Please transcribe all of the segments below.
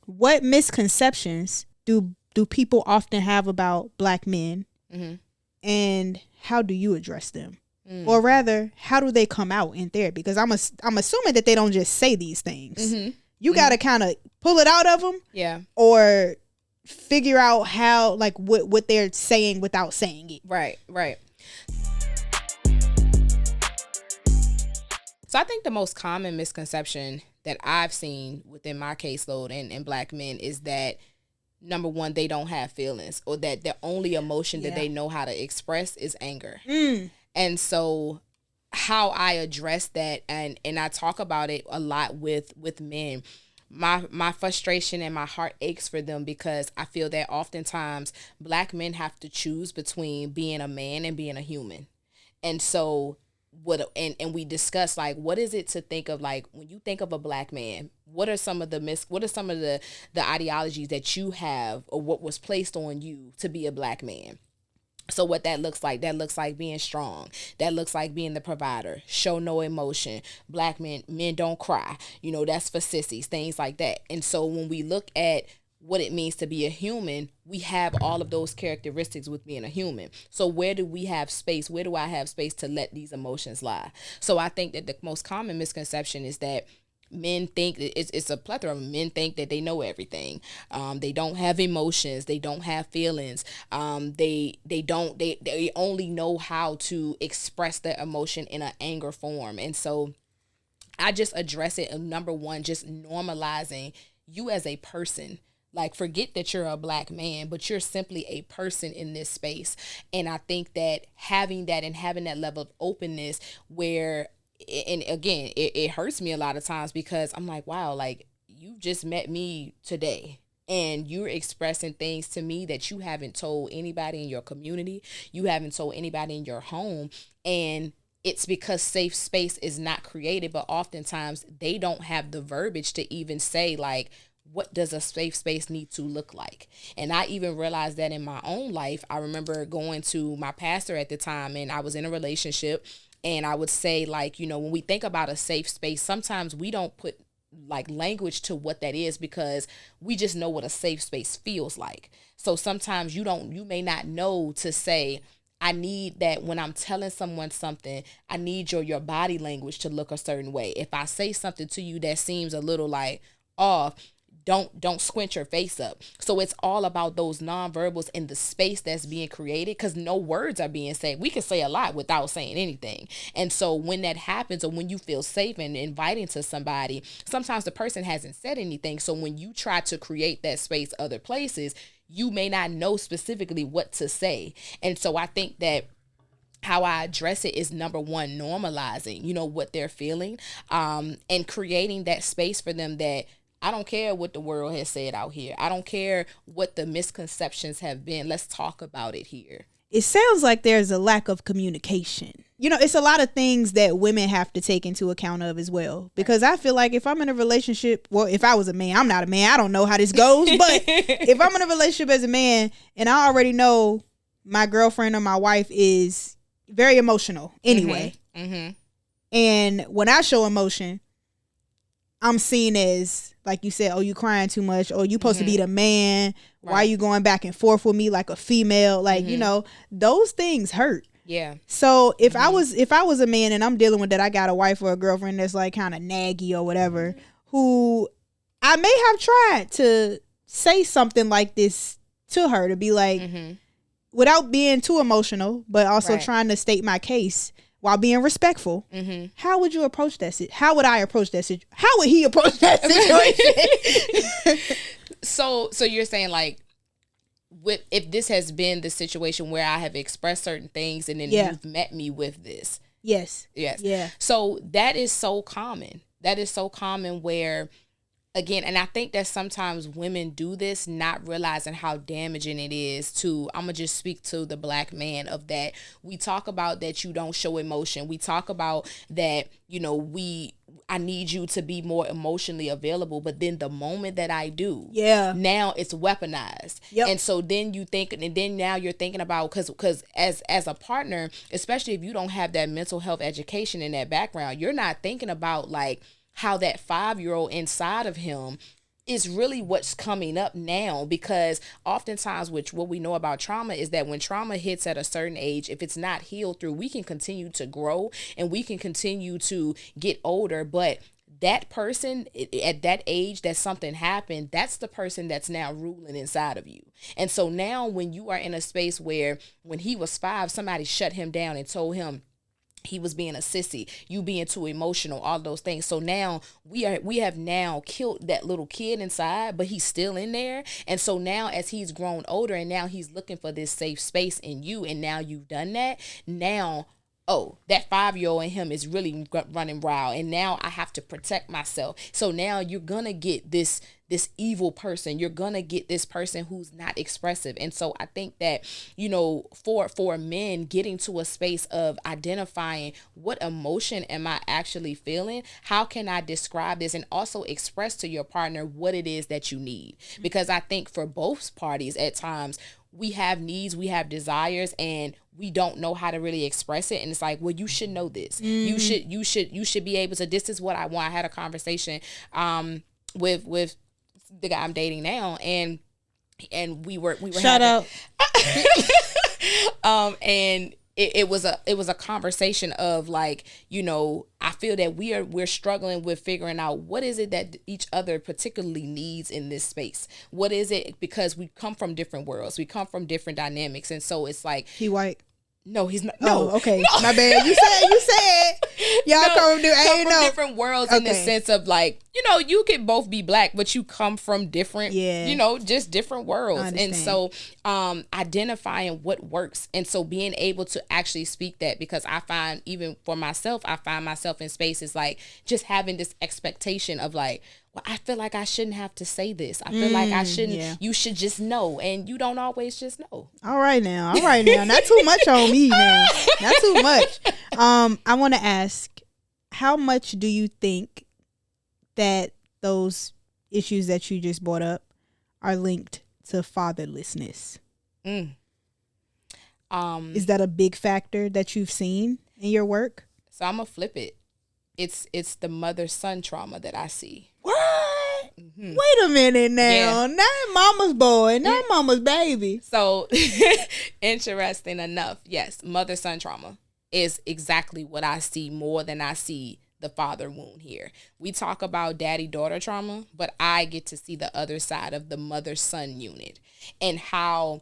what misconceptions do people often have about Black men, and how do you address them? Or rather, how do they come out in therapy? Because I'm assuming that they don't just say these things. You got to kind of pull it out of them. Yeah. Or figure out how, like, what they're saying without saying it. Right. So I think the most common misconception that I've seen within my caseload and Black men is that, number one, they don't have feelings, or that the only emotion that they know how to express is anger. And so how I address that, and I talk about it a lot with men, my frustration and my heart aches for them, because I feel that oftentimes Black men have to choose between being a man and being a human. And so and we discuss, like, what is it to think of, like, when you think of a Black man, what are some of the ideologies that you have, or what was placed on you to be a Black man? So what that looks like being strong. That looks like being the provider, show no emotion. Black men don't cry. That's for sissies, things like that. And so when we look at what it means to be a human, we have all of those characteristics with being a human. So where do we have space? Where do I have space to let these emotions lie? So I think that the most common misconception is that men think it's a plethora of men think that they know everything. They don't have emotions. They don't have feelings. They only know how to express their emotion in an anger form. And so I just address it. Number one, just normalizing you as a person. Like, forget that you're a Black man, but you're simply a person in this space. And I think that having that level of openness where, and again, it hurts me a lot of times, because I'm like, wow, like, you just met me today, and you're expressing things to me that you haven't told anybody in your community. You haven't told anybody in your home. And it's because safe space is not created, but oftentimes they don't have the verbiage to even say, like, what does a safe space need to look like? And I even realized that in my own life. I remember going to my pastor at the time, and I was in a relationship, and I would say, like, when we think about a safe space, sometimes we don't put, like, language to what that is, because we just know what a safe space feels like. So sometimes you may not know to say, I need that when I'm telling someone something, I need your body language to look a certain way. If I say something to you that seems a little like off, don't squint your face up. So it's all about those nonverbals in the space that's being created, because no words are being said. We can say a lot without saying anything. And so when that happens, or when you feel safe and inviting to somebody, sometimes the person hasn't said anything. So when you try to create that space other places, you may not know specifically what to say. And so I think that how I address it is, number one, normalizing, what they're feeling, and creating that space for them that, I don't care what the world has said out here. I don't care what the misconceptions have been. Let's talk about it here. It sounds like there's a lack of communication. It's a lot of things that women have to take into account of as well. Because I feel like if I'm in a relationship, well, if I was a man, I'm not a man, I don't know how this goes. But if I'm in a relationship as a man, and I already know my girlfriend or my wife is very emotional anyway. And when I show emotion, I'm seen as, like you said, oh, you crying too much, or you supposed to be the man. Right. Why are you going back and forth with me like a female? Like, those things hurt. Yeah. So if I was a man and I'm dealing with that, I got a wife or a girlfriend that's like kind of naggy or whatever, who I may have tried to say something like this to her, to be like, without being too emotional, but also trying to state my case while being respectful. How would you approach that? How would I approach that? How would he approach that situation? So you're saying, like, if this has been the situation where I have expressed certain things, and then you've met me with this. Yes. Yeah. So that is so common. Where, again, and I think that sometimes women do this not realizing how damaging it is to, I'm going to just speak to the Black man of that. We talk about that you don't show emotion. We talk about that, I need you to be more emotionally available. But then the moment that I do, now it's weaponized. Yep. And so then now you're thinking about, because as a partner, especially if you don't have that mental health education in that background, you're not thinking about, like, how that 5-year-old inside of him is really what's coming up now, because oftentimes, which what we know about trauma is that when trauma hits at a certain age, if it's not healed through, we can continue to grow and we can continue to get older, but that person at that age that something happened, that's the person that's now ruling inside of you. And so now when you are in a space where when he was 5, somebody shut him down and told him he was being a sissy, you being too emotional, all those things. So now we have now killed that little kid inside, but he's still in there. And so now as he's grown older and now he's looking for this safe space in you, and now you've done that, now that 5-year-old in him is really running wild, and now I have to protect myself. So now you're gonna get this evil person. You're gonna get this person who's not expressive. And so I think that, for men, getting to a space of identifying what emotion am I actually feeling, how can I describe this, and also express to your partner what it is that you need. Because I think for both parties at times, we have needs, we have desires, and we don't know how to really express it. And it's like, well, you should know this. You should be able to, this is what I want. I had a conversation with the guy I'm dating now, and we were shout out. And it was a conversation of like, I feel that we're struggling with figuring out what is it that each other particularly needs in this space. What is it? Because we come from different worlds, we come from different dynamics, and so it's like, he white. No, he's not. No, okay, no. My bad. You said y'all come from different worlds, in the sense of like, you could both be black, but you come from different, just different worlds. And so identifying what works, and so being able to actually speak that, because I find, even for myself, I find myself in spaces like just having this expectation of like, well, I feel like I shouldn't have to say this. I feel like I shouldn't. You should just know, and you don't always just know. All right now. Not too much on me now. Not too much. I want to ask, how much do you think that those issues that you just brought up are linked to fatherlessness? Is that a big factor that you've seen in your work? So I'm gonna flip it. It's the mother-son trauma that I see. What? Mm-hmm. Wait a minute now. Yeah. Not mama's boy, not mama's baby. So interesting enough, yes, mother-son trauma is exactly what I see more than I see the father wound here. We talk about daddy-daughter trauma, but I get to see the other side of the mother-son unit, and how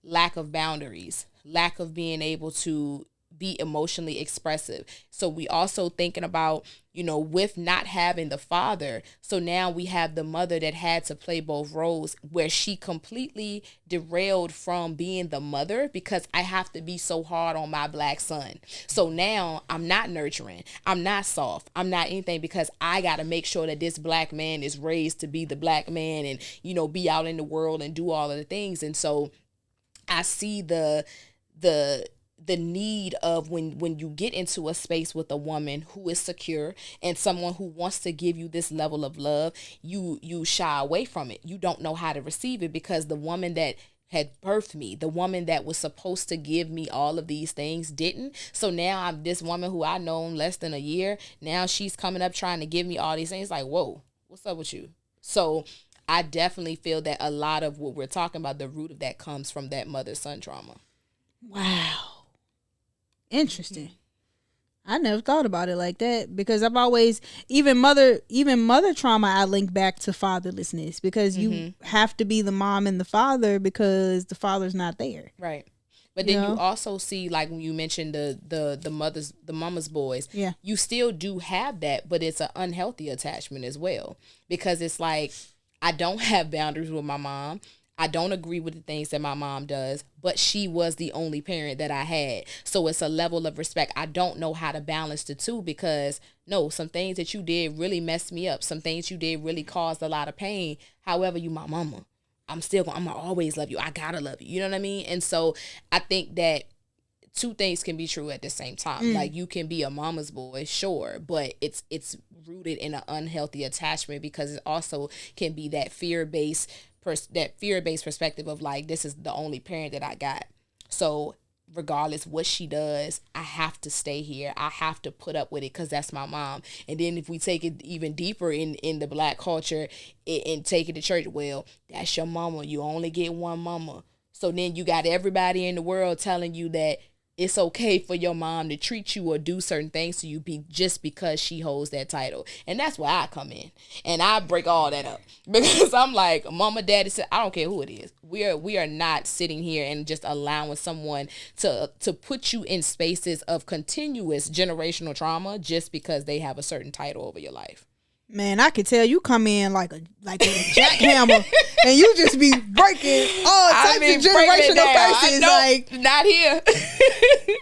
lack of boundaries, lack of being able to be emotionally expressive. So we also thinking about, with not having the father, so now we have the mother that had to play both roles, where she completely derailed from being the mother, because I have to be so hard on my black son. So now I'm not nurturing, I'm not soft, I'm not anything, because I got to make sure that this black man is raised to be the black man and, be out in the world and do all of the things. And so I see the need of when you get into a space with a woman who is secure and someone who wants to give you this level of love, you shy away from it. You don't know how to receive it, because the woman that had birthed me, the woman that was supposed to give me all of these things, didn't. So now I'm this woman who I known less than a year. Now she's coming up trying to give me all these things. Like, whoa, what's up with you? So I definitely feel that a lot of what we're talking about, the root of that comes from that mother-son trauma. Wow. Interesting. I never thought about it like that, because I've always, even mother trauma, I link back to fatherlessness, because you have to be the mom and the father because the father's not there. Right. But then you also see, like when you mentioned the mama's boys, you still do have that, but it's an unhealthy attachment as well, because it's like, I don't have boundaries with my mom. I don't agree with the things that my mom does, but she was the only parent that I had. So it's a level of respect. I don't know how to balance the two, because some things that you did really messed me up. Some things you did really caused a lot of pain. However, you my mama. I'm gonna always love you. I gotta love you. You know what I mean? And so I think that two things can be true at the same time. Like, you can be a mama's boy, sure, but it's rooted in an unhealthy attachment, because it also can be that fear-based perspective of like, this is the only parent that I got. So regardless what she does, I have to stay here. I have to put up with it because that's my mom. And then if we take it even deeper in the Black culture and take it to church, well, that's your mama. You only get one mama. So then you got everybody in the world telling you that it's okay for your mom to treat you or do certain things to you just because she holds that title. And that's where I come in. And I break all that up. Because I'm like, mama, daddy, I don't care who it is. We are not sitting here and just allowing someone to put you in spaces of continuous generational trauma just because they have a certain title over your life. Man, I could tell you come in like a jackhammer, and you just be breaking all types of generational curses. Like, not here,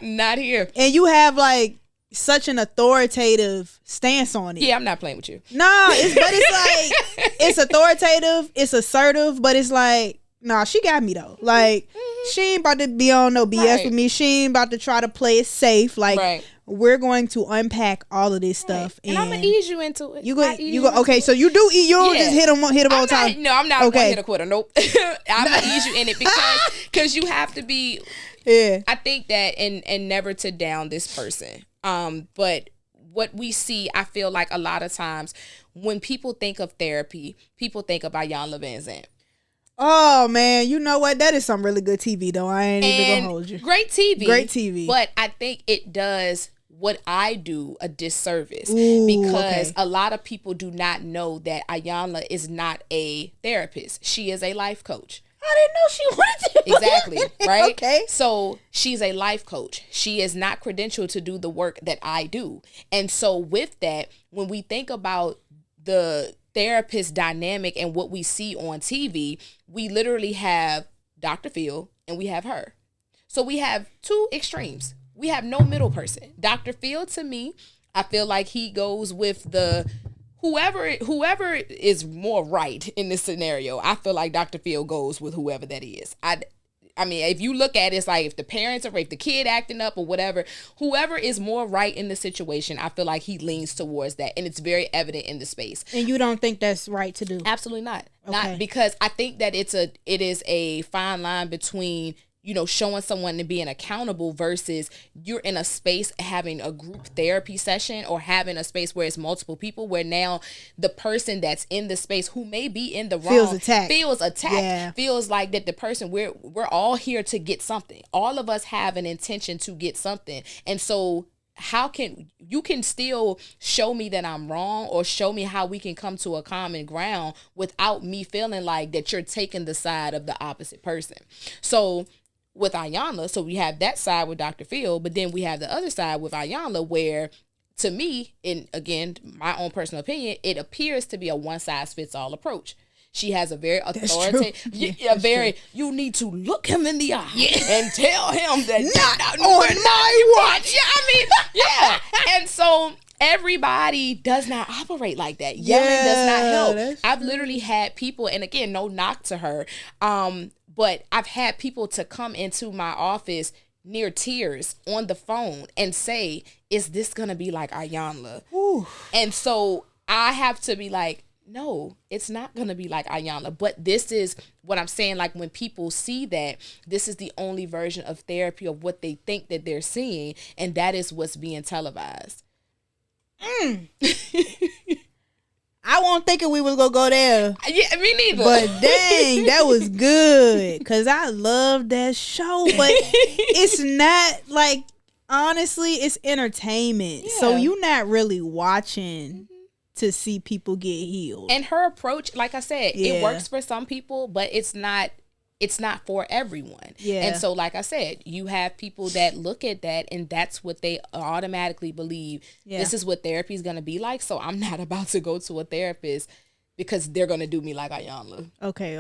not here. And you have like such an authoritative stance on it. Yeah, I'm not playing with you. No, it's like it's authoritative, it's assertive, but it's like, nah, she got me though. Like, she ain't about to be on no BS with me. She ain't about to try to play it safe. Like, we're going to unpack all of this stuff, and I'm gonna ease you into it. You go. Okay, so you do eat. You don't just hit them all the time. No, I'm not a hit a quitter. Nope. I'm gonna ease you in it because you have to be. Yeah. I think that and never to down this person. But what we see, I feel like a lot of times when people think of therapy, people think of Iyanla Vanzant. Oh man, you know what? That is some really good TV though. I ain't even gonna hold you. Great TV. Great TV. But I think it does what I do a disservice because a lot of people do not know that Iyanla is not a therapist. She is a life coach. I didn't know she wanted to. Exactly, right? Okay. So she's a life coach. She is not credentialed to do the work that I do. And so with that, when we think about the therapist dynamic and what we see on TV, we literally have Dr. Phil and we have her. So we have two extremes. We have no middle person. Dr. Phil, to me, I feel like he goes with the whoever is more right in this scenario. I feel like Dr. Phil goes with whoever that is. I mean, if you look at it, it's like if the parents or if the kid acting up or whatever, whoever is more right in the situation, I feel like he leans towards that. And it's very evident in the space. And you don't think that's right to do? Absolutely not. Okay. Not because I think that it is a fine line between, showing someone to being accountable versus you're in a space having a group therapy session or having a space where it's multiple people where now the person that's in the space who may be in the wrong feels attacked, feels like that the person we're all here to get something. All of us have an intention to get something. And so how can you still show me that I'm wrong or show me how we can come to a common ground without me feeling like that you're taking the side of the opposite person. So with Iyanla, so we have that side with Dr. Phil, but then we have the other side with Iyanla where, to me, and again, my own personal opinion, it appears to be a one-size-fits-all approach. She has a very authoritative, you need to look him in the eye and tell him that not on my watch. And so everybody does not operate like that. Yelling does not help. I've literally had people, and again, no knock to her, but I've had people to come into my office near tears on the phone and say, is this going to be like Iyanla? Ooh. And so I have to be like, no, it's not going to be like Iyanla. But this is what I'm saying. Like when people see that, this is the only version of therapy of what they think that they're seeing. And that is what's being televised. I wasn't thinking we was going to go there. Yeah, me neither. But dang, that was good. Because I love that show. But it's not like, honestly, it's entertainment. Yeah. So you're not really watching to see people get healed. And her approach, like I said, it works for some people, but it's not for everyone. Yeah. And so, like I said, you have people that look at that and that's what they automatically believe. Yeah. This is what therapy is going to be like. So I'm not about to go to a therapist because they're going to do me like Iyanla. Okay.